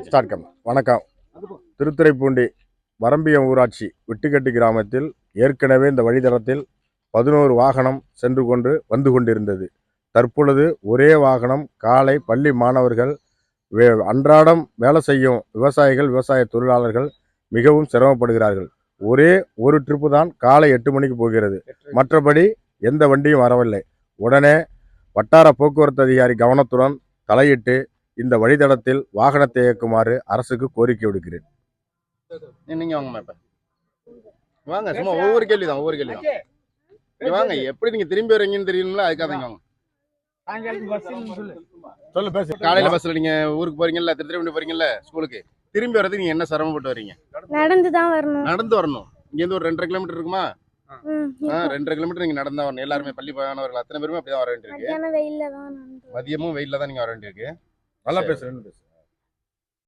Start come. வணக்கம். திருத்துறைப்பூண்டி வரம்பியம் ஊராட்சி வெட்டுக்கட்டி கிராமத்தில் ஏற்கனவே இந்த வழித்தடத்தில் 11 வாகனம் சென்று வந்து கொண்டிருந்தது. தற்பொழுது ஒரே வாகனம் காலை பள்ளி மாணவர்கள் அன்றாடம் வேலை செய்யும் விவசாயிகள், விவசாய தொழிலாளர்கள் மிகவும் சிரமப்படுகிறார்கள். ஒரே ஒரு ட்ரிப்பு தான் காலை 8 மணிக்கு போகிறது. மற்றபடி எந்த வண்டியும் வரவில்லை. உடனே வட்டார போக்குவரத்து அதிகாரி கவனத்துடன் தலையிட்டு இந்த வழித்தடத்தில் வாகனத்தை இயக்குமாறு அரசுக்கு கோரிக்கை விடுக்கிறேன். நீங்க வாங்க, சும்மா ஒவ்வொரு கேள்விதான் வாங்க. எப்படி நீங்க திரும்பி வரீங்கன்னு தெரியணும்ல, அதுக்காக வாங்க. காலையில பஸ்ல நீங்க ஊருக்கு போறீங்கல்ல, திருத்திரப்பள்ளி போறீங்கல்ல ஸ்கூலுக்கு, திரும்பி வரதுக்கு நீங்க என்ன சிரமப்பட்டு வரீங்க? நடந்து வரணும். இங்க இருந்து ஒரு 2.5 கிலோமீட்டர் இருக்குமா? 2.5 கிலோமீட்டர் நீங்க நடந்தா வரணும். எல்லாருமே பள்ளி மாணவர்கள் அத்தனை பேருமே அப்படிதான் வர வேண்டியிருக்கு. மதியமும் வெயில்ல தான் நீங்க வர வேண்டியிருக்கு. நல்லா பேசுறேன்.